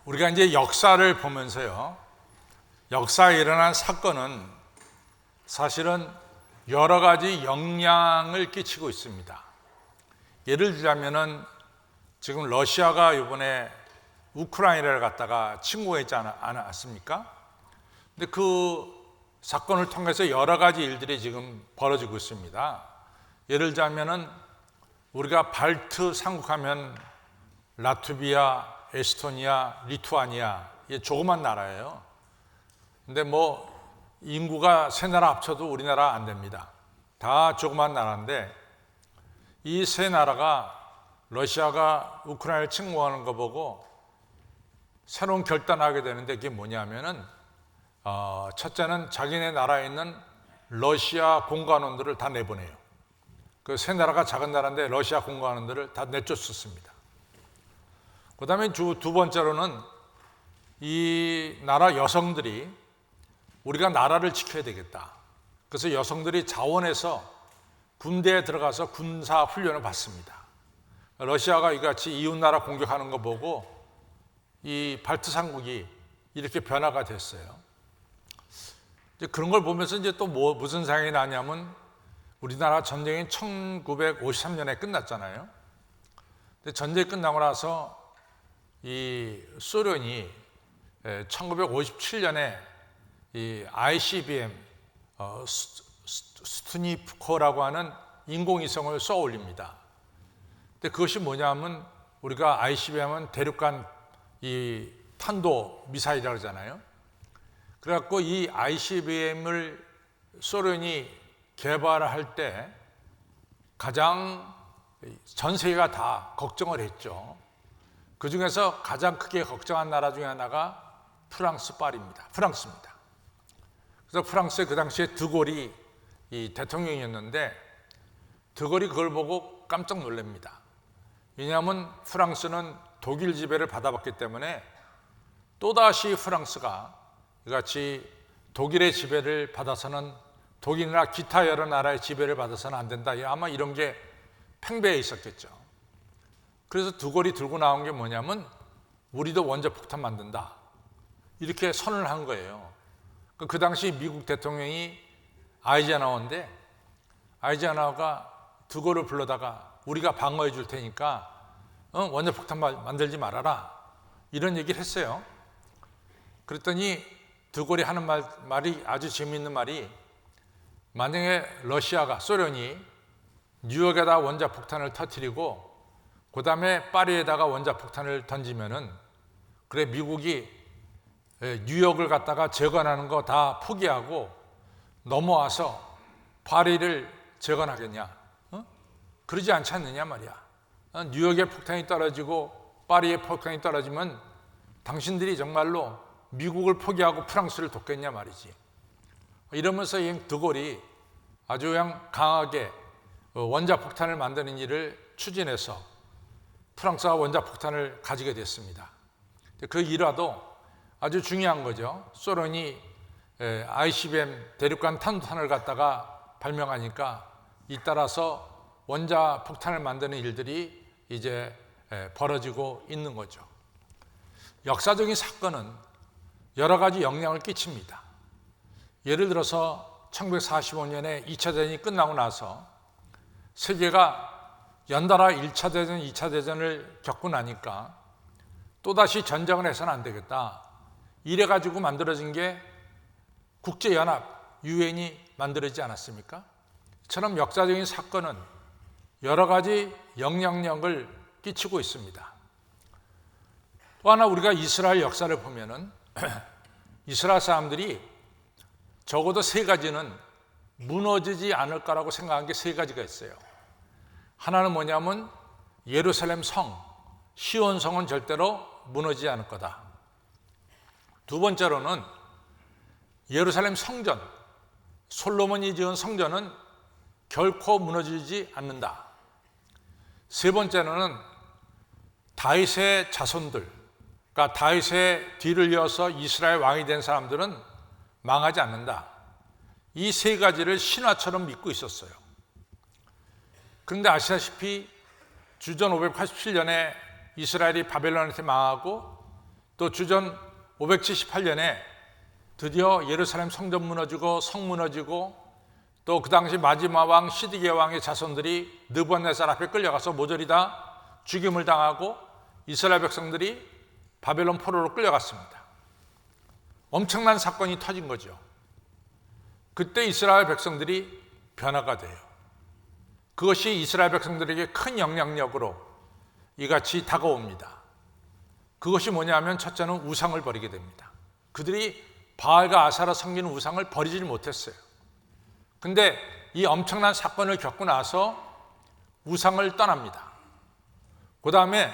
우리가 이제 역사를 보면서요, 역사에 일어난 사건은 사실은 여러 가지 영향을 끼치고 있습니다. 예를 들자면은 지금 러시아가 이번에 우크라이나를 갖다가 침공했지 않았습니까? 근데 그 사건을 통해서 여러 가지 일들이 지금 벌어지고 있습니다. 예를 들자면은 우리가 발트 삼국하면 라트비아, 에스토니아, 리투아니아, 이게 조그만 나라예요. 근데 뭐 인구가 세 나라 합쳐도 우리나라 안 됩니다. 다 조그만 나라인데 이 세 나라가 러시아가 우크라이나를 침공하는 거 보고 새로운 결단을 하게 되는데 그게 뭐냐면은 첫째는 자기네 나라에 있는 러시아 공관원들을 다 내보내요. 그 세 나라가 작은 나라인데 러시아 공관원들을 다 내쫓았습니다. 그 다음에 두 번째로는 이 나라 여성들이 우리가 나라를 지켜야 되겠다. 그래서 여성들이 자원해서 군대에 들어가서 군사 훈련을 받습니다. 러시아가 이같이 이웃나라 공격하는 거 보고 이 발트 삼국이 이렇게 변화가 됐어요. 이제 그런 걸 보면서 이제 또 무슨 생각이 나냐면 우리나라 전쟁이 1953년에 끝났잖아요. 근데 전쟁이 끝나고 나서 이 소련이 1957년에 이 ICBM 스투니프코라고 하는 인공위성을 쏘아 올립니다. 근데 그것이 뭐냐면 우리가 ICBM은 대륙간 이 탄도 미사일이라고 하잖아요. 그래갖고 이 ICBM을 소련이 개발할 때 가장 전 세계가 다 걱정을 했죠. 그 중에서 가장 크게 걱정한 나라 중에 하나가 프랑스입니다. 그래서 프랑스에 그 당시에 드골이 이 대통령이었는데 드골이 그걸 보고 깜짝 놀랍니다. 왜냐하면 프랑스는 독일 지배를 받아봤기 때문에 또다시 프랑스가 이같이 독일의 지배를 받아서는 독일이나 기타 여러 나라의 지배를 받아서는 안 된다. 아마 이런 게 팽배해 있었겠죠. 그래서 드골이 들고 나온 게 뭐냐면 우리도 원자 폭탄 만든다. 이렇게 선언을 한 거예요. 그 당시 미국 대통령이 아이젠하워인데 아이젠하워가 드골을 불러다가 우리가 방어해 줄 테니까 원자 폭탄 만들지 말아라. 이런 얘기를 했어요. 그랬더니 드골이 하는 말이 아주 재미있는 말이 만약에 러시아가 소련이 뉴욕에다 원자 폭탄을 터뜨리고 그 다음에 파리에다가 원자 폭탄을 던지면은 그래 미국이 뉴욕을 갖다가 재건하는 거 다 포기하고 넘어와서 파리를 재건하겠냐? 그러지 않지 않느냐 말이야. 뉴욕에 폭탄이 떨어지고 파리에 폭탄이 떨어지면 당신들이 정말로 미국을 포기하고 프랑스를 돕겠냐 말이지. 이러면서 드골이 아주 그냥 강하게 원자 폭탄을 만드는 일을 추진해서 프랑스가 원자 폭탄을 가지게 됐습니다. 그 일화도 아주 중요한 거죠. 소련이 ICBM 대륙간 탄도탄을 갖다가 발명하니까 잇따라서 원자 폭탄을 만드는 일들이 이제 벌어지고 있는 거죠. 역사적인 사건은 여러 가지 영향을 끼칩니다. 예를 들어서 1945년에 2차 대전이 끝나고 나서 세계가 연달아 1차 대전, 2차 대전을 겪고 나니까 또다시 전쟁을 해서는 안 되겠다. 이래가지고 만들어진 게 국제연합, 유엔이 만들어지지 않았습니까? 이처럼 역사적인 사건은 여러 가지 영향력을 끼치고 있습니다. 또 하나 우리가 이스라엘 역사를 보면은 이스라엘 사람들이 적어도 세 가지는 무너지지 않을까라고 생각한 게 세 가지가 있어요. 하나는 뭐냐면 예루살렘 성, 시온 성은 절대로 무너지지 않을 거다. 두 번째로는 예루살렘 성전, 솔로몬이 지은 성전은 결코 무너지지 않는다. 세 번째로는 다윗의 자손들, 그러니까 다윗의 뒤를 이어서 이스라엘 왕이 된 사람들은 망하지 않는다. 이 세 가지를 신화처럼 믿고 있었어요. 그런데 아시다시피 주전 587년에 이스라엘이 바벨론한테 망하고 또 주전 578년에 드디어 예루살렘 성전 무너지고 성 무너지고 또 그 당시 마지막 왕 시드기야 왕의 자손들이 느부갓네살 앞에 끌려가서 모조리 다 죽임을 당하고 이스라엘 백성들이 바벨론 포로로 끌려갔습니다. 엄청난 사건이 터진 거죠. 그때 이스라엘 백성들이 변화가 돼요. 그것이 이스라엘 백성들에게 큰 영향력으로 이같이 다가옵니다. 그것이 뭐냐면 첫째는 우상을 버리게 됩니다. 그들이 바알과 아사라 섬기는 우상을 버리질 못했어요. 근데 이 엄청난 사건을 겪고 나서 우상을 떠납니다. 그 다음에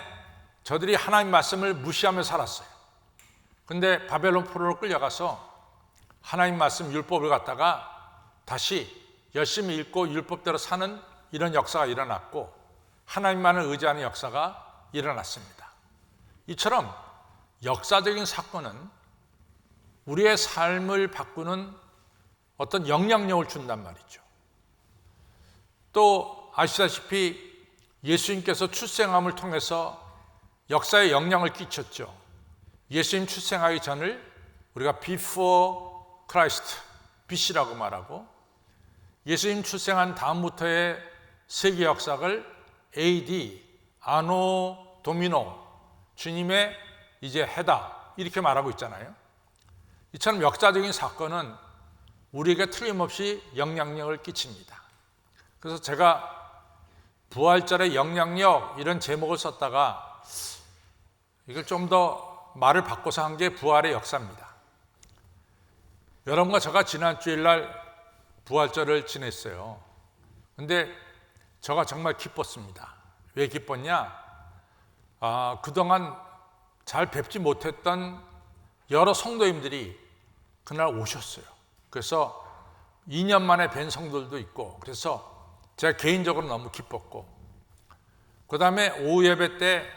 저들이 하나님 말씀을 무시하며 살았어요. 근데 바벨론 포로로 끌려가서 하나님 말씀 율법을 갖다가 다시 열심히 읽고 율법대로 사는 이런 역사가 일어났고 하나님만을 의지하는 역사가 일어났습니다. 이처럼 역사적인 사건은 우리의 삶을 바꾸는 어떤 영향력을 준단 말이죠. 또 아시다시피 예수님께서 출생함을 통해서 역사에 영향을 끼쳤죠. 예수님 출생하기 전을 우리가 before Christ, BC라고 말하고 예수님 출생한 다음부터의 세계 역사를 AD, 아노 도미노, 주님의 이제 해다 이렇게 말하고 있잖아요. 이처럼 역사적인 사건은 우리에게 틀림없이 영향력을 끼칩니다. 그래서 제가 부활절의 영향력 이런 제목을 썼다가 이걸 좀 더 말을 바꿔서 한 게 부활의 역사입니다. 여러분과 제가 지난 주일날 부활절을 지냈어요. 근데 제가 정말 기뻤습니다. 왜 기뻤냐? 그동안 잘 뵙지 못했던 여러 성도님들이 그날 오셨어요. 그래서 2년 만에 뵌 성도들도 있고 그래서 제가 개인적으로 너무 기뻤고 그 다음에 오후 예배 때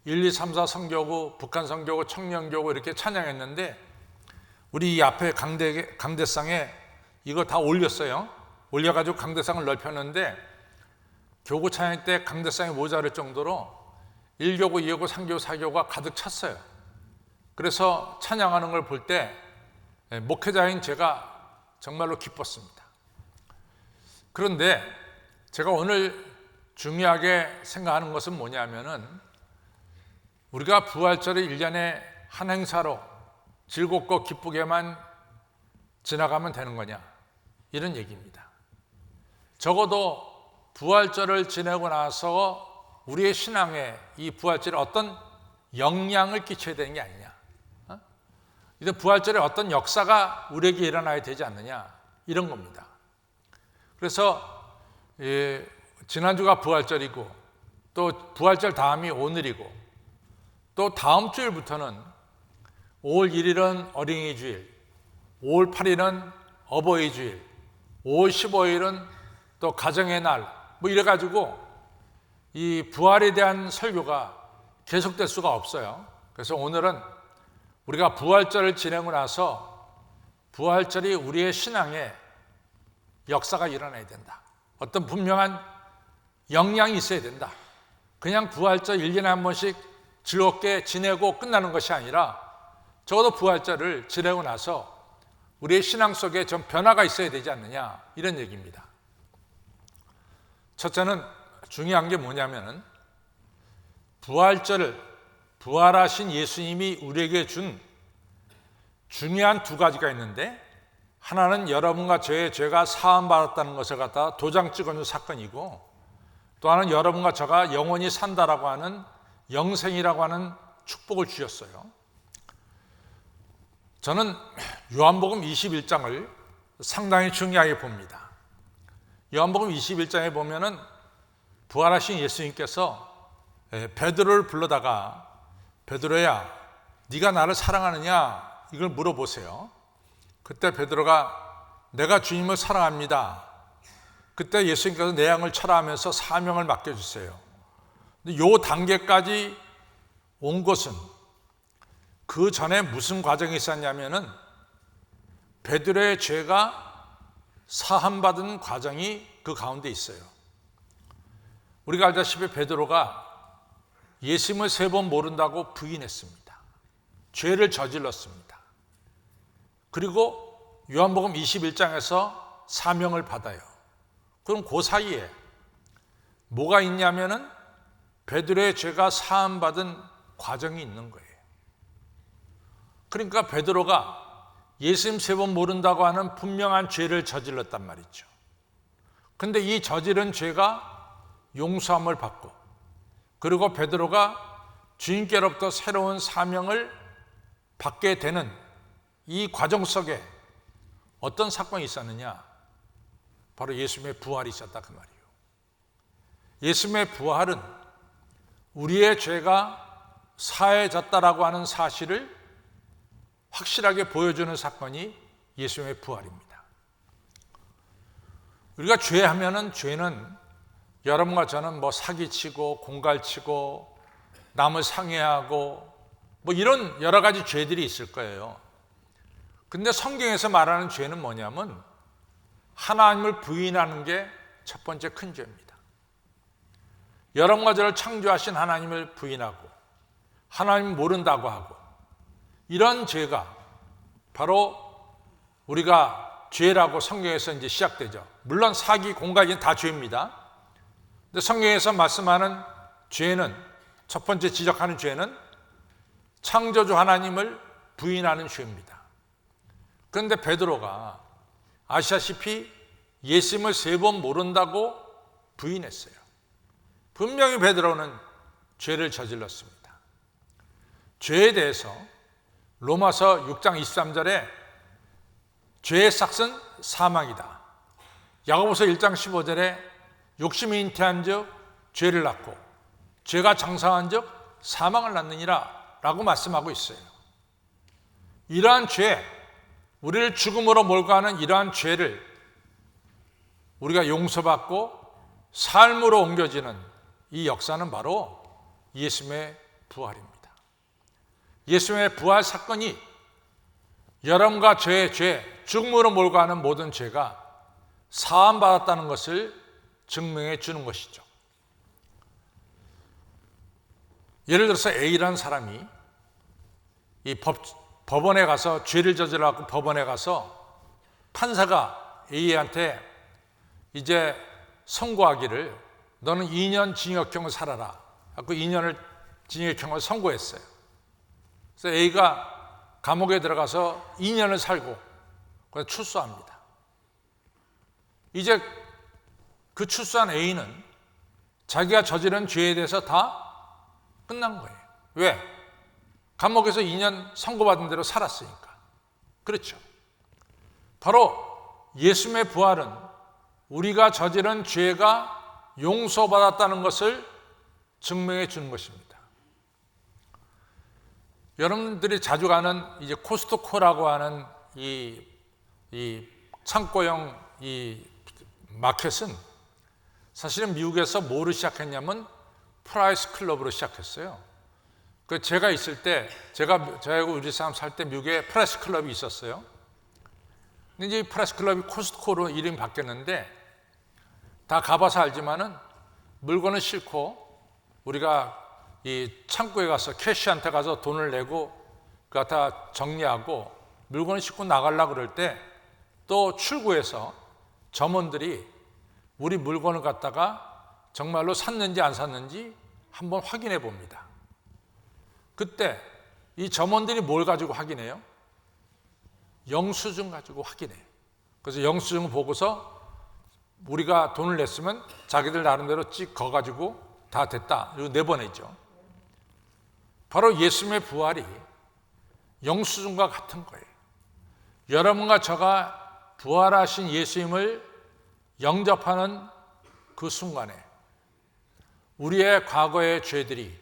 1, 2, 3, 4 성교구, 북한 성교구, 청년교구 이렇게 찬양했는데 우리 이 앞에 강대상에 이거 다 올렸어요. 올려가지고 강대상을 넓혔는데 교구 찬양 때 강대상이 모자랄 정도로 1교구, 2교구, 3교구, 4교구가 가득 찼어요. 그래서 찬양하는 걸 볼 때 목회자인 제가 정말로 기뻤습니다. 그런데 제가 오늘 중요하게 생각하는 것은 뭐냐면은 우리가 부활절을 1년에 한 행사로 즐겁고 기쁘게만 지나가면 되는 거냐 이런 얘기입니다. 적어도 부활절을 지내고 나서 우리의 신앙에 이 부활절에 어떤 영향을 끼쳐야 되는 게 아니냐, 이런 부활절에 어떤 역사가 우리에게 일어나야 되지 않느냐 이런 겁니다. 그래서 지난주가 부활절이고 또 부활절 다음이 오늘이고 또 다음 주일부터는 5월 1일은 어린이 주일, 5월 8일은 어버이 주일, 5월 15일은 또 가정의 날 뭐 이래가지고 이 부활에 대한 설교가 계속될 수가 없어요. 그래서 오늘은 우리가 부활절을 지내고 나서 부활절이 우리의 신앙에 역사가 일어나야 된다. 어떤 분명한 영향이 있어야 된다. 그냥 부활절 1년에 한 번씩 즐겁게 지내고 끝나는 것이 아니라 적어도 부활절을 지내고 나서 우리의 신앙 속에 좀 변화가 있어야 되지 않느냐 이런 얘기입니다. 첫째는 중요한 게 뭐냐면은 부활절을 부활하신 예수님이 우리에게 준 중요한 두 가지가 있는데 하나는 여러분과 저의 죄가 사함받았다는 것을 갖다 도장 찍어준 사건이고 또 하나는 여러분과 저가 영원히 산다라고 하는 영생이라고 하는 축복을 주셨어요. 저는 요한복음 21장을 상당히 중요하게 봅니다. 요한복음 21장에 보면은 부활하신 예수님께서 베드로를 불러다가 베드로야 네가 나를 사랑하느냐 이걸 물어보세요. 그때 베드로가 내가 주님을 사랑합니다. 그때 예수님께서 내 양을 쳐라 하면서 사명을 맡겨주세요. 근데 요 단계까지 온 것은 그 전에 무슨 과정이 있었냐면은 베드로의 죄가 사함받은 과정이 그 가운데 있어요. 우리가 알다시피 베드로가 예수님을 3번 모른다고 부인했습니다. 죄를 저질렀습니다. 그리고 요한복음 21장에서 사명을 받아요. 그럼 그 사이에 뭐가 있냐면은 베드로의 죄가 사함받은 과정이 있는 거예요. 그러니까 베드로가 예수님 3번 모른다고 하는 분명한 죄를 저질렀단 말이죠. 근데 이 저지른 죄가 용서함을 받고, 그리고 베드로가 주님께로부터 새로운 사명을 받게 되는 이 과정 속에 어떤 사건이 있었느냐? 바로 예수님의 부활이 있었다 그 말이에요. 예수님의 부활은 우리의 죄가 사해졌다라고 하는 사실을 확실하게 보여주는 사건이 예수님의 부활입니다. 우리가 죄하면은, 죄는 여러분과 저는 뭐 사기치고 공갈치고 남을 상해하고 뭐 이런 여러 가지 죄들이 있을 거예요. 근데 성경에서 말하는 죄는 뭐냐면 하나님을 부인하는 게 첫 번째 큰 죄입니다. 여러분과 저를 창조하신 하나님을 부인하고 하나님 모른다고 하고, 이런 죄가 바로 우리가 죄라고 성경에서 이제 시작되죠. 물론 사기, 공갈이 다 죄입니다. 근데 성경에서 말씀하는 죄는, 첫 번째 지적하는 죄는 창조주 하나님을 부인하는 죄입니다. 그런데 베드로가 아시다시피 예수님을 3번 모른다고 부인했어요. 분명히 베드로는 죄를 저질렀습니다. 죄에 대해서 로마서 6장 23절에 죄의 삭은 사망이다. 야고보서 1장 15절에 욕심이 잉태한 즉 죄를 낳고 죄가 장성한 즉 사망을 낳느니라 라고 말씀하고 있어요. 이러한 죄, 우리를 죽음으로 몰고 가는 이러한 죄를 우리가 용서받고 삶으로 옮겨지는 이 역사는 바로 예수님의 부활입니다. 예수님의 부활 사건이 여러분과 저의 죄, 죽음으로 몰고 가는 모든 죄가 사함받았다는 것을 증명해 주는 것이죠. 예를 들어서 A라는 사람이 이 법원에 가서 죄를 저질러갖고 법원에 가서 판사가 A한테 이제 선고하기를 너는 2년 징역형을 살아라 하고 2년을 징역형을 선고했어요. 그래서 A가 감옥에 들어가서 2년을 살고 그래서 출소합니다. 이제 그 출소한 A는 자기가 저지른 죄에 대해서 다 끝난 거예요. 왜? 감옥에서 2년 선고받은 대로 살았으니까. 그렇죠. 바로 예수님의 부활은 우리가 저지른 죄가 용서받았다는 것을 증명해 주는 것입니다. 여러분들이 자주 가는 이제 코스트코라고 하는 이 창고형 이 마켓은 사실은 미국에서 뭐를 시작했냐면 프라이스 클럽으로 시작했어요. 그 제가 있을 때, 저하고 우리 사람 살 때 미국에 프라이스 클럽이 있었어요. 근데 이제 이 프라이스 클럽이 코스트코로 이름이 바뀌었는데 다 가봐서 알지만은 물건을 싣고 우리가 이 창고에 가서 캐시한테 가서 돈을 내고 그거 다 정리하고 물건을 싣고 나가려고 그럴 때 또 출구에서 점원들이 우리 물건을 갖다가 정말로 샀는지 안 샀는지 한번 확인해 봅니다. 그때 이 점원들이 뭘 가지고 확인해요? 영수증 가지고 확인해요. 그래서 영수증을 보고서 우리가 돈을 냈으면 자기들 나름대로 찍 거가지고 다 됐다 그리고 내보내죠. 바로 예수님의 부활이 영수증과 같은 거예요. 여러분과 저가 부활하신 예수님을 영접하는 그 순간에 우리의 과거의 죄들이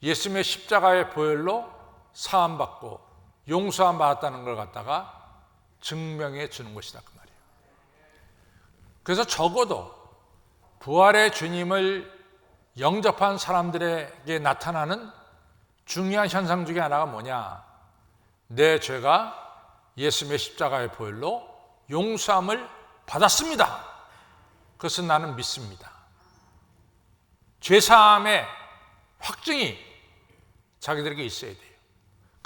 예수님의 십자가의 보혈로 사함받고 용서함 받았다는 걸 갖다가 증명해 주는 것이다 그 말이에요. 그래서 적어도 부활의 주님을 영접한 사람들에게 나타나는 중요한 현상 중에 하나가 뭐냐? 내 죄가 예수님의 십자가의 보혈로 용서함을 받았습니다. 그것은 나는 믿습니다. 죄사함의 확증이 자기들에게 있어야 돼요.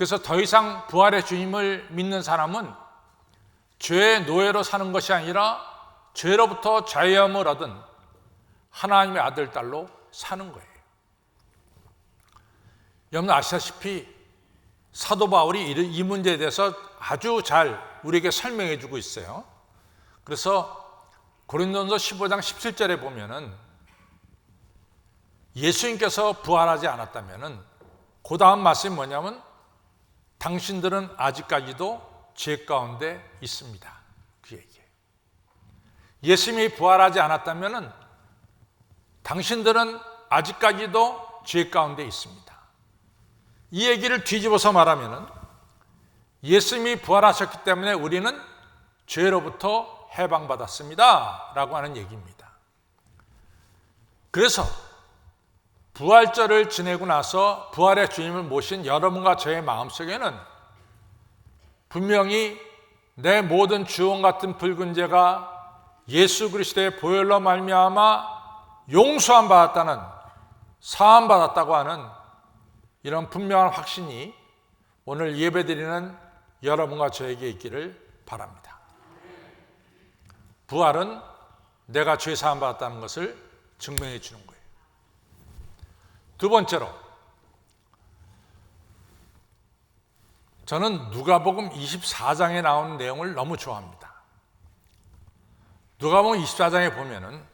그래서 더 이상 부활의 주님을 믿는 사람은 죄의 노예로 사는 것이 아니라 죄로부터 자유함을 얻은 하나님의 아들, 딸로 사는 거예요. 여러분 아시다시피 사도 바울이 이 문제에 대해서 아주 잘 우리에게 설명해 주고 있어요. 그래서 고린도전서 15장 17절에 보면은 예수님께서 부활하지 않았다면은 그 다음 말씀이 뭐냐면 당신들은 아직까지도 죄 가운데 있습니다. 그 얘기예요. 예수님이 부활하지 않았다면은 당신들은 아직까지도 죄 가운데 있습니다. 이 얘기를 뒤집어서 말하면은 예수님이 부활하셨기 때문에 우리는 죄로부터 해방받았습니다 라고 하는 얘기입니다. 그래서 부활절을 지내고 나서 부활의 주님을 모신 여러분과 저의 마음속에는 분명히 내 모든 주홍 같은 붉은 죄가 예수 그리스도의 보혈로 말미암아 용서함 받았다는, 사함 받았다고 하는 이런 분명한 확신이 오늘 예배드리는 여러분과 저에게 있기를 바랍니다. 부활은 내가 죄 사함 받았다는 것을 증명해 주는 거예요. 두 번째로, 저는 누가복음 24장에 나오는 내용을 너무 좋아합니다. 누가복음 24장에 보면은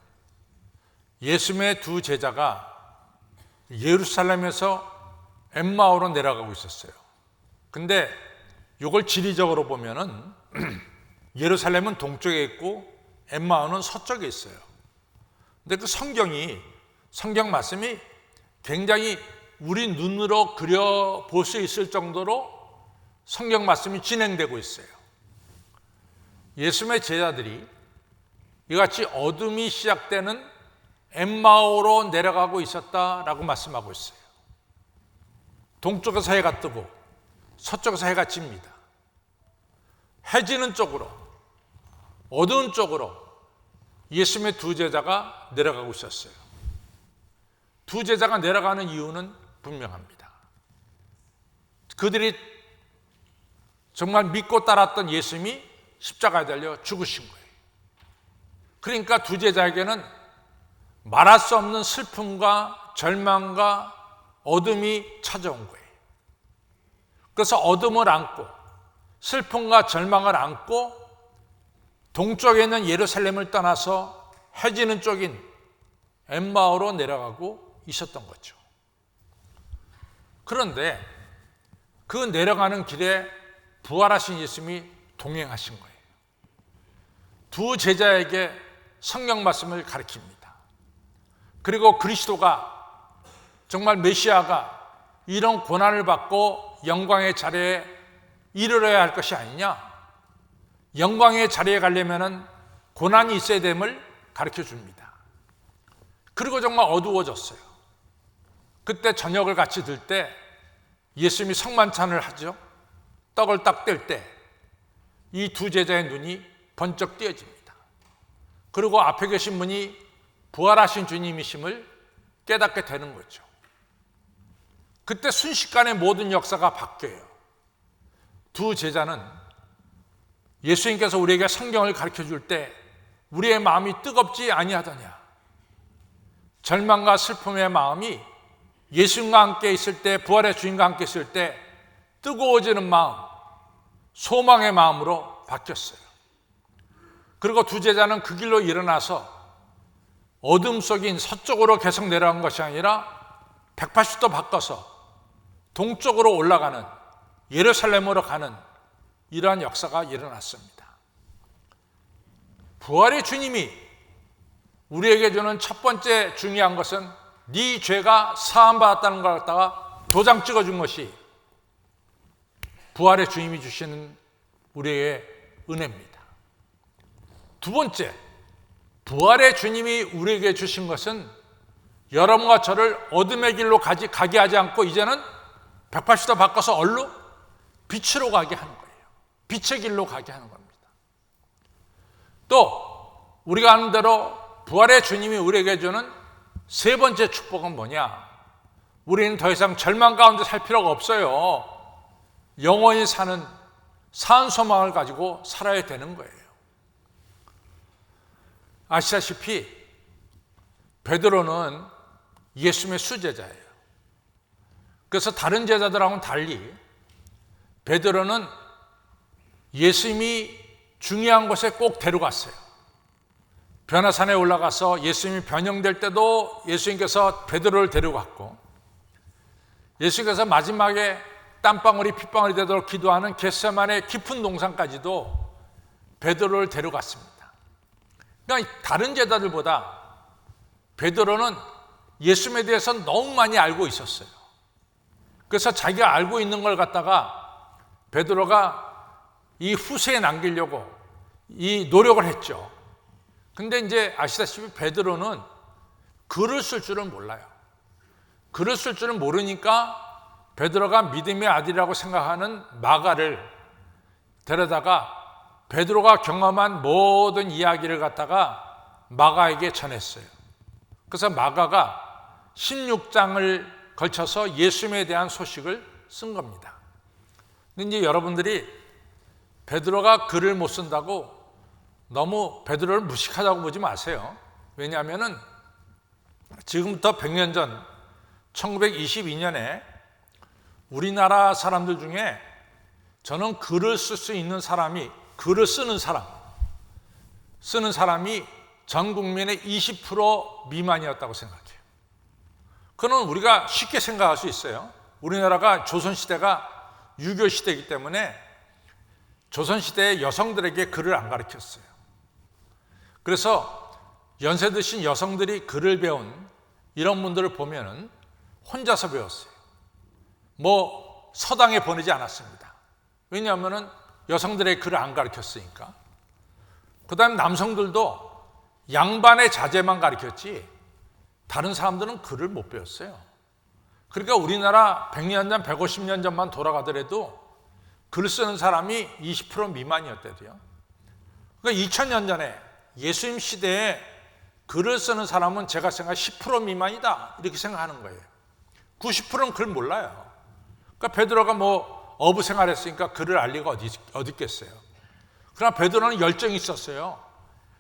예수님의 두 제자가 예루살렘에서 엠마오로 내려가고 있었어요. 근데 이걸 지리적으로 보면은 예루살렘은 동쪽에 있고 엠마오는 서쪽에 있어요. 근데 그 성경 말씀이 굉장히 우리 눈으로 그려볼 수 있을 정도로 성경 말씀이 진행되고 있어요. 예수님의 제자들이 이같이 어둠이 시작되는 엠마오로 내려가고 있었다라고 말씀하고 있어요. 동쪽에서 해가 뜨고 서쪽에서 해가 집니다. 해 지는 쪽으로, 어두운 쪽으로 예수님의 두 제자가 내려가고 있었어요. 두 제자가 내려가는 이유는 분명합니다. 그들이 정말 믿고 따랐던 예수님이 십자가에 달려 죽으신 거예요. 그러니까 두 제자에게는 말할 수 없는 슬픔과 절망과 어둠이 찾아온 거예요. 그래서 어둠을 안고 슬픔과 절망을 안고 동쪽에 있는 예루살렘을 떠나서 해지는 쪽인 엠마오로 내려가고 있었던 거죠. 그런데 그 내려가는 길에 부활하신 예수님이 동행하신 거예요. 두 제자에게 성경 말씀을 가르칩니다. 그리고 그리스도가, 정말 메시아가 이런 고난을 받고 영광의 자리에 이르러야 할 것이 아니냐, 영광의 자리에 가려면 고난이 있어야 됨을 가르쳐 줍니다. 그리고 정말 어두워졌어요. 그때 저녁을 같이 들 때 예수님이 성만찬을 하죠. 떡을 딱 뗄 때 이 두 제자의 눈이 번쩍 띄어집니다. 그리고 앞에 계신 분이 부활하신 주님이심을 깨닫게 되는 거죠. 그때 순식간에 모든 역사가 바뀌어요. 두 제자는 예수님께서 우리에게 성경을 가르쳐 줄 때 우리의 마음이 뜨겁지 아니하더냐, 절망과 슬픔의 마음이 예수님과 함께 있을 때, 부활의 주님과 함께 있을 때 뜨거워지는 마음, 소망의 마음으로 바뀌었어요. 그리고 두 제자는 그 길로 일어나서 어둠 속인 서쪽으로 계속 내려간 것이 아니라 180도 바꿔서 동쪽으로 올라가는, 예루살렘으로 가는 이러한 역사가 일어났습니다. 부활의 주님이 우리에게 주는 첫 번째 중요한 것은 네 죄가 사함받았다는 걸 갖다가 도장 찍어준 것이 부활의 주님이 주시는 우리의 은혜입니다. 두 번째, 부활의 주님이 우리에게 주신 것은 여러분과 저를 어둠의 길로 가게 하지 않고 이제는 180도 바꿔서 얼로 빛으로 가게 하는 거예요. 빛의 길로 가게 하는 겁니다. 또 우리가 아는 대로 부활의 주님이 우리에게 주는 세 번째 축복은 뭐냐? 우리는 더 이상 절망 가운데 살 필요가 없어요. 영원히 사는 산소망을 가지고 살아야 되는 거예요. 아시다시피 베드로는 예수님의 수제자예요. 그래서 다른 제자들하고는 달리 베드로는 예수님이 중요한 곳에 꼭 데려갔어요. 변화산에 올라가서 예수님이 변형될 때도 예수님께서 베드로를 데려갔고, 예수님께서 마지막에 땀방울이 핏방울이 되도록 기도하는 겟세마네 깊은 동산까지도 베드로를 데려갔습니다. 그러니까 다른 제자들보다 베드로는 예수님에 대해서 너무 많이 알고 있었어요. 그래서 자기가 알고 있는 걸 갖다가 베드로가 이 후세에 남기려고 이 노력을 했죠. 근데 이제 아시다시피 베드로는 글을 쓸 줄은 몰라요. 글을 쓸 줄은 모르니까 베드로가 믿음의 아들이라고 생각하는 마가를 데려다가 베드로가 경험한 모든 이야기를 갖다가 마가에게 전했어요. 그래서 마가가 16장을 걸쳐서 예수님에 대한 소식을 쓴 겁니다. 근데 이제 여러분들이 베드로가 글을 못 쓴다고 너무 베드로를 무식하다고 보지 마세요. 왜냐하면 지금부터 100년 전 1922년에 우리나라 사람들 중에 저는 글을 쓸 수 있는 사람이, 글을 쓰는 사람이 전 국민의 20% 미만이었다고 생각해요. 그건 우리가 쉽게 생각할 수 있어요. 우리나라가 조선시대가 유교시대이기 때문에 조선시대의 여성들에게 글을 안 가르쳤어요. 그래서 연세 드신 여성들이 글을 배운 이런 분들을 보면은 혼자서 배웠어요. 뭐 서당에 보내지 않았습니다. 왜냐하면 여성들의 글을 안 가르쳤으니까. 그 다음에 남성들도 양반의 자제만 가르쳤지 다른 사람들은 글을 못 배웠어요. 그러니까 우리나라 100년 전, 150년 전만 돌아가더라도 글 쓰는 사람이 20% 미만이었대요. 그러니까 2000년 전에 예수님 시대에 글을 쓰는 사람은 제가 생각해 10% 미만이다 이렇게 생각하는 거예요. 90%는 글 몰라요. 그러니까 베드로가 뭐 어부 생활했으니까 글을 알 리가 어디 있겠어요. 그러나 베드로는 열정이 있었어요.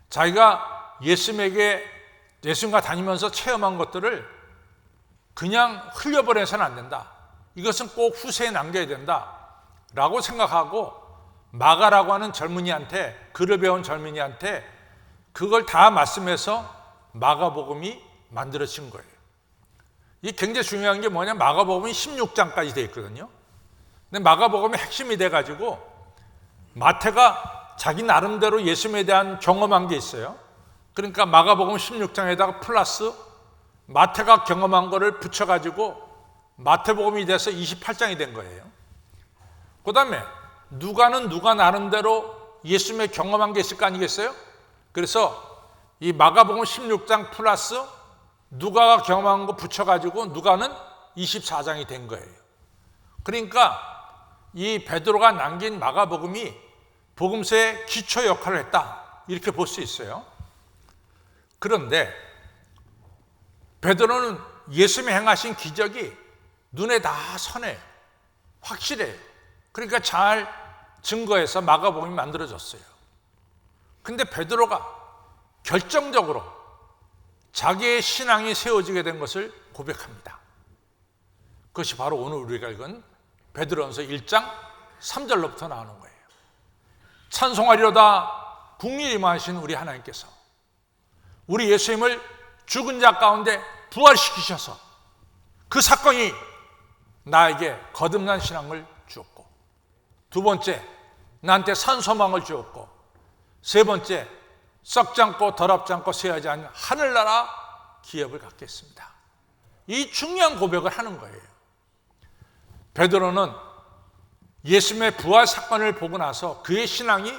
자기가 예수님과 다니면서 체험한 것들을 그냥 흘려버려서는 안 된다. 이것은 꼭 후세에 남겨야 된다 라고 생각하고 마가라고 하는 젊은이한테, 글을 배운 젊은이한테 그걸 다 말씀해서 마가복음이 만들어진 거예요. 이게 굉장히 중요한 게 뭐냐, 마가복음이 16장까지 되어 있거든요. 근데 마가복음의 핵심이 돼가지고 마태가 자기 나름대로 예수님에 대한 경험한 게 있어요. 그러니까 마가복음 16장에다가 플러스 마태가 경험한 거를 붙여가지고 마태복음이 돼서 28장이 된 거예요. 그 다음에 누가는 누가 나름대로 예수님의 경험한 게 있을 거 아니겠어요? 그래서 이 마가복음 16장 플러스 누가가 경험한 거 붙여가지고 누가는 24장이 된 거예요. 그러니까 이 베드로가 남긴 마가복음이 복음서의 기초 역할을 했다 이렇게 볼 수 있어요. 그런데 베드로는 예수님이 행하신 기적이 눈에 다 선해요. 확실해요. 그러니까 잘 증거해서 마가복음이 만들어졌어요. 근데 베드로가 결정적으로 자기의 신앙이 세워지게 된 것을 고백합니다. 그것이 바로 오늘 우리가 읽은 베드로전서 1장 3절로부터 나오는 거예요. 찬송하리로다 국리를 임하신 우리 하나님께서 우리 예수님을 죽은 자 가운데 부활시키셔서 그 사건이 나에게 거듭난 신앙을 주었고, 두 번째 나한테 산 소망을 주었고, 세 번째 썩지 않고 더럽지 않고 쇠하지 않는 하늘나라 기업을 갖겠습니다. 이 중요한 고백을 하는 거예요. 베드로는 예수님의 부활 사건을 보고 나서 그의 신앙이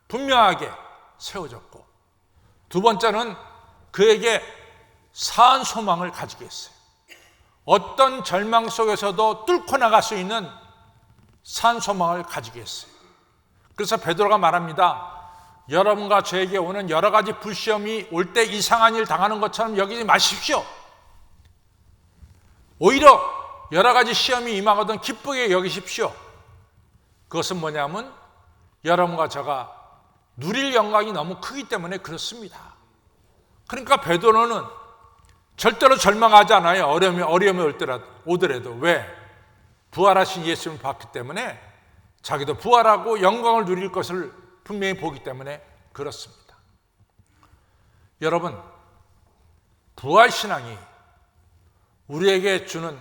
분명하게 세워졌고, 두 번째는 그에게 산 소망을 가지게 했어요. 어떤 절망 속에서도 뚫고 나갈 수 있는 산 소망을 가지게 했어요. 그래서 베드로가 말합니다. 여러분과 저에게 오는 여러 가지 불시험이 올 때 이상한 일 당하는 것처럼 여기지 마십시오. 오히려 여러 가지 시험이 임하거든 기쁘게 여기십시오. 그것은 뭐냐면 여러분과 제가 누릴 영광이 너무 크기 때문에 그렇습니다. 그러니까 베드로는 절대로 절망하지 않아요. 어려움이 오더라도. 왜? 부활하신 예수님을 봤기 때문에 자기도 부활하고 영광을 누릴 것을 분명히 보기 때문에 그렇습니다. 여러분, 부활신앙이 우리에게 주는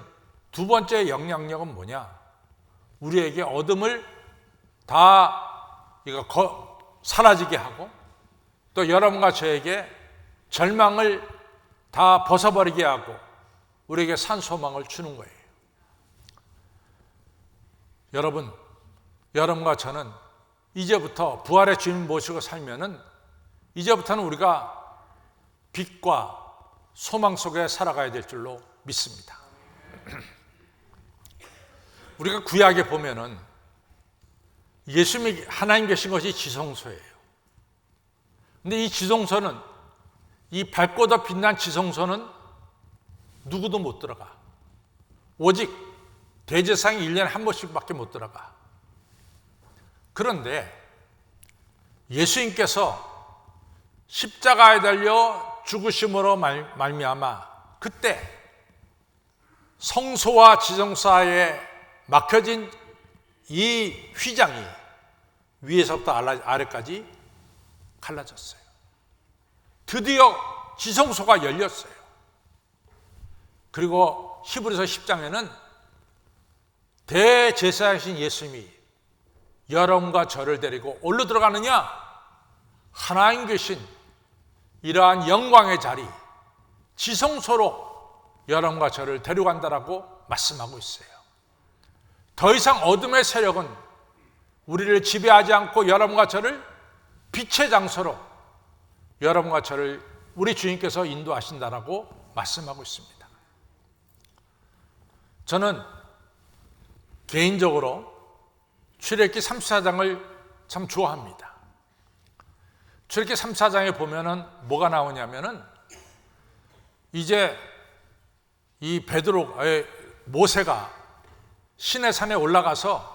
두 번째 영향력은 뭐냐? 우리에게 어둠을 다 사라지게 하고 또 여러분과 저에게 절망을 다 벗어버리게 하고 우리에게 산 소망을 주는 거예요. 여러분과 저는 이제부터 부활의 주님 모시고 살면은 이제부터는 우리가 빛과 소망 속에 살아가야 될 줄로 믿습니다. 우리가 구약에 보면은 예수님이 하나님 계신 것이 지성소예요. 근데 이 지성소는 이 밝고도 빛난 지성소는 누구도 못 들어가. 오직 대제사장이 1년에 한 번씩밖에 못 들어가. 그런데 예수님께서 십자가에 달려 죽으심으로 말미암아 그때 성소와 지성소 사이에 막혀진 이 휘장이 위에서부터 아래까지 갈라졌어요. 드디어 지성소가 열렸어요. 그리고 히브리서 10장에는 대제사장이신 예수님이 여러분과 저를 데리고 어디로 들어가느냐? 하나님 계신 이러한 영광의 자리, 지성소로 여러분과 저를 데려간다라고 말씀하고 있어요. 더 이상 어둠의 세력은 우리를 지배하지 않고 여러분과 저를 빛의 장소로 여러분과 저를 우리 주님께서 인도하신다라고 말씀하고 있습니다. 저는 개인적으로 출애굽기 34장을 참 좋아합니다. 출애굽기 34장에 보면은 뭐가 나오냐면은 이제 이 모세가 시내산에 올라가서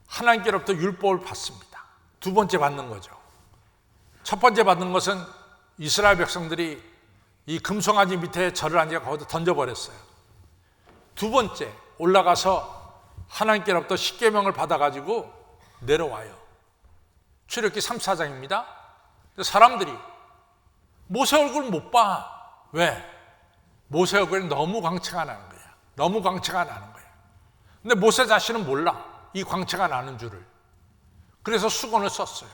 하나님께로부터 율법을 받습니다. 두 번째 받는 거죠. 첫 번째 받는 것은 이스라엘 백성들이 이 금송아지 밑에 절을 앉아 거기다 던져버렸어요. 두 번째 올라가서 하나님께로부터 십계명을 받아가지고 내려와요. 출애굽기 34장입니다. 사람들이 모세 얼굴 못 봐. 왜? 모세 얼굴이 너무 광채가 나는 거야. 너무 광채가 나는 거야. 근데 모세 자신은 몰라. 이 광채가 나는 줄을. 그래서 수건을 썼어요.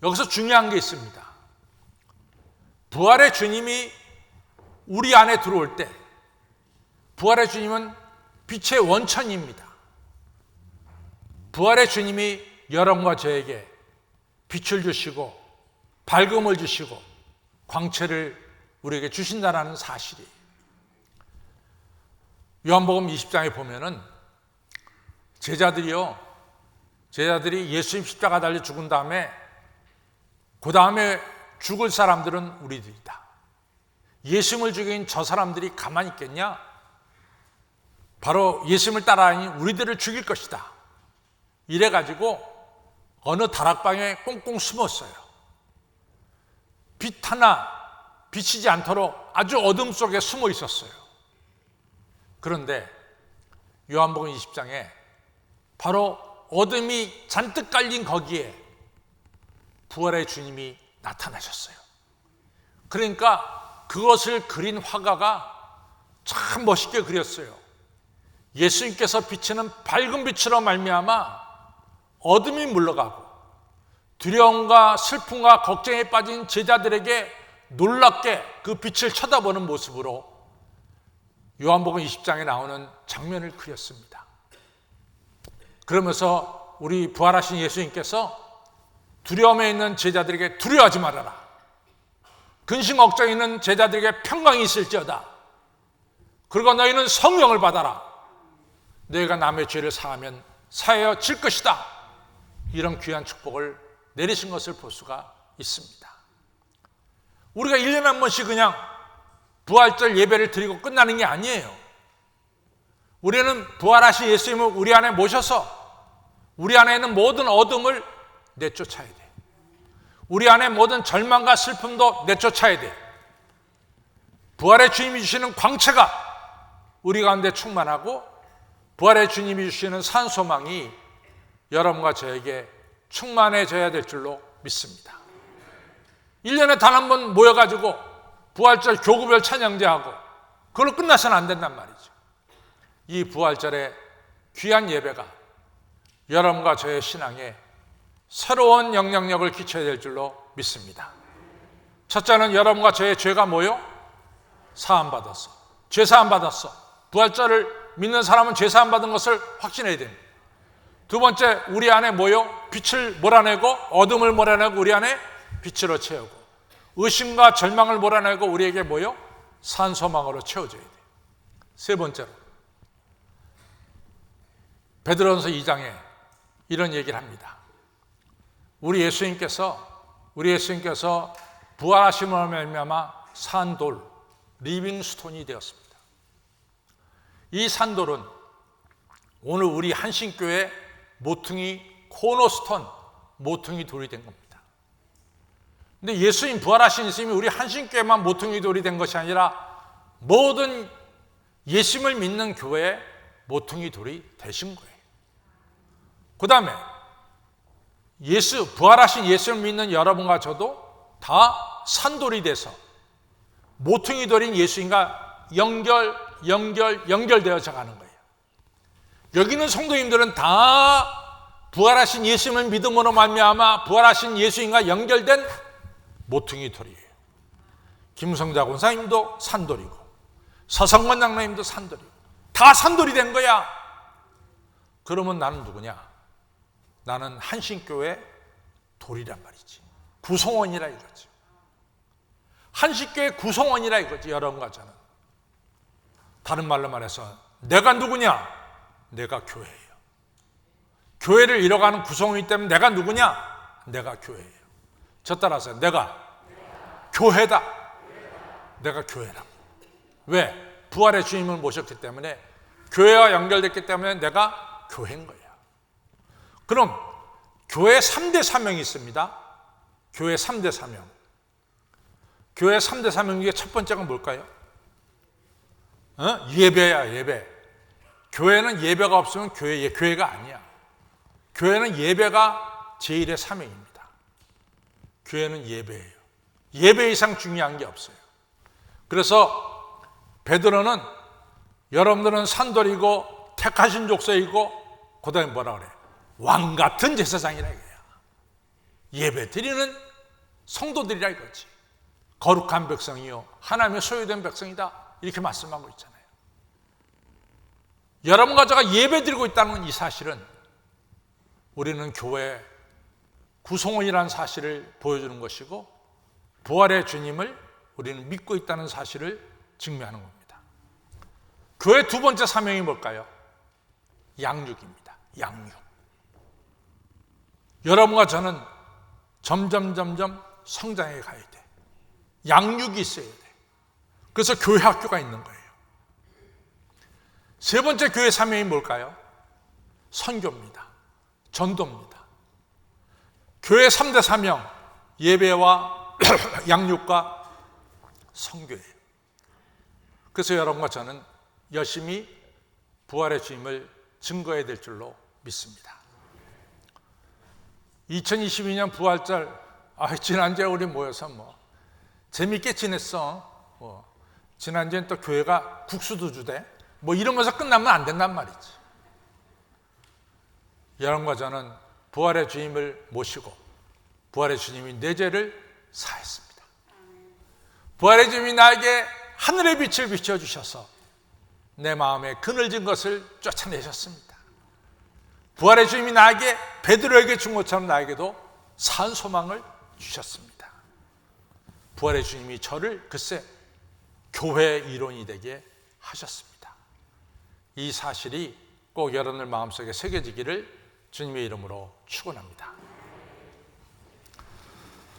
여기서 중요한 게 있습니다. 부활의 주님이 우리 안에 들어올 때 부활의 주님은 빛의 원천입니다. 부활의 주님이 여러분과 저에게 빛을 주시고 밝음을 주시고 광채를 우리에게 주신다는 사실이에요. 요한복음 20장에 보면은 제자들이 예수님 십자가 달려 죽은 다음에 그 다음에 죽을 사람들은 우리들이다. 예수님을 죽인 저 사람들이 가만히 있겠냐? 바로 예수님을 따라하니 우리들을 죽일 것이다. 이래가지고 어느 다락방에 꽁꽁 숨었어요. 빛 하나 비치지 않도록 아주 어둠 속에 숨어 있었어요. 그런데 요한복음 20장에 바로 어둠이 잔뜩 깔린 거기에 부활의 주님이 나타나셨어요. 그러니까 그것을 그린 화가가 참 멋있게 그렸어요. 예수님께서 비치는 밝은 빛으로 말미암아 어둠이 물러가고 두려움과 슬픔과 걱정에 빠진 제자들에게 놀랍게 그 빛을 쳐다보는 모습으로 요한복음 20장에 나오는 장면을 그렸습니다. 그러면서 우리 부활하신 예수님께서 두려움에 있는 제자들에게 두려워하지 말아라. 근심 걱정에 있는 제자들에게 평강이 있을지어다. 그리고 너희는 성령을 받아라. 너희가 남의 죄를 사하면 사하여질 것이다. 이런 귀한 축복을 내리신 것을 볼 수가 있습니다. 우리가 1년에 한 번씩 그냥 부활절 예배를 드리고 끝나는 게 아니에요. 우리는 부활하신 예수님을 우리 안에 모셔서 우리 안에 있는 모든 어둠을 내쫓아야 돼. 우리 안에 모든 절망과 슬픔도 내쫓아야 돼. 부활의 주님이 주시는 광채가 우리 가운데 충만하고 부활의 주님이 주시는 산소망이 여러분과 저에게 충만해져야 될 줄로 믿습니다. 1년에 단 한 번 모여가지고 부활절 교구별 찬양제하고 그걸로 끝나서는 안 된단 말이죠. 이 부활절의 귀한 예배가 여러분과 저의 신앙에 새로운 영향력을 끼쳐야 될 줄로 믿습니다. 첫째는 여러분과 저의 죄가 뭐요? 사함받았어. 죄 사함받았어. 부활절을 믿는 사람은 죄 사함받은 것을 확신해야 됩니다. 두 번째, 우리 안에 뭐요? 빛을 몰아내고 어둠을 몰아내고 우리 안에 빛으로 채우고 의심과 절망을 몰아내고 우리에게 뭐요? 산소망으로 채워줘야 돼요. 세 번째로 베드로전서 2장에 이런 얘기를 합니다. 우리 예수님께서 부활하심으로 말미암아 산돌, 리빙스톤이 되었습니다. 이 산돌은 오늘 우리 한신교회 모퉁이 코너스톤, 모퉁이 돌이 된 겁니다. 근데 예수님, 부활하신 예수님이 우리 한신교회만 모퉁이 돌이 된 것이 아니라 모든 예수님을 믿는 교회에 모퉁이 돌이 되신 거예요. 그 다음에 부활하신 예수를 믿는 여러분과 저도 다 산돌이 돼서 모퉁이 돌인 예수님과 연결되어져 가는 거예요. 여기 있는 성도님들은 다 부활하신 예수님을 믿음으로 말미암아 부활하신 예수님과 연결된 모퉁이 돌이에요. 김성자 권사님도 산돌이고 서성권 장로님도 산돌이고 다 산돌이 된 거야. 그러면 나는 누구냐? 나는 한신교회 돌이란 말이지. 구성원이라 이거지. 한신교회 구성원이라 이거지. 여러분과 저는. 다른 말로 말해서 내가 누구냐? 내가 교회예요. 교회를 이뤄가는 구성원이기 때문에 내가 누구냐? 내가 교회예요. 저 따라서 내가 교회다. 내가 교회라고. 왜? 부활의 주님을 모셨기 때문에 교회와 연결됐기 때문에 내가 교회인 거예요. 그럼 교회 3대 사명이 있습니다. 교회 3대 사명. 교회 3대 사명 중에 첫 번째가 뭘까요? 예배야, 예배. 교회는 예배가 없으면 교회가 아니야. 교회는 예배가 제1의 사명입니다. 교회는 예배예요. 예배 이상 중요한 게 없어요. 그래서 베드로는 여러분들은 산돌이고 택하신 족속이고 그 다음에 뭐라 그래? 왕 같은 제사장이라 이거야. 예배 드리는 성도들이라 이거지. 거룩한 백성이요 하나님의 소유된 백성이다 이렇게 말씀하고 있잖아요. 여러분과 제가 예배 드리고 있다는 이 사실은 우리는 교회 구성원이라는 사실을 보여주는 것이고 부활의 주님을 우리는 믿고 있다는 사실을 증명하는 겁니다. 교회 두 번째 사명이 뭘까요? 양육입니다. 양육. 여러분과 저는 점점 성장해 가야 돼. 양육이 있어야 돼. 그래서 교회 학교가 있는 거예요. 세 번째 교회 사명이 뭘까요? 선교입니다. 전도입니다. 교회 3대 사명, 예배와 양육과 선교예요. 그래서 여러분과 저는 열심히 부활의 주님을 증거해야 될 줄로 믿습니다. 2022년 부활절, 지난주에 우리 모여서 재밌게 지냈어. 지난주엔 또 교회가 국수도 주대. 이런 것에서 끝나면 안 된단 말이지. 여러분과 저는 부활의 주님을 모시고 부활의 주님이 내 죄를 사했습니다. 부활의 주님이 나에게 하늘의 빛을 비춰주셔서 내 마음에 그늘진 것을 쫓아내셨습니다. 부활의 주님이 나에게 베드로에게 준 것처럼 나에게도 산 소망을 주셨습니다. 부활의 주님이 저를 글쎄 교회의 일원이 되게 하셨습니다. 이 사실이 꼭 여러분들 마음속에 새겨지기를 주님의 이름으로 축원합니다.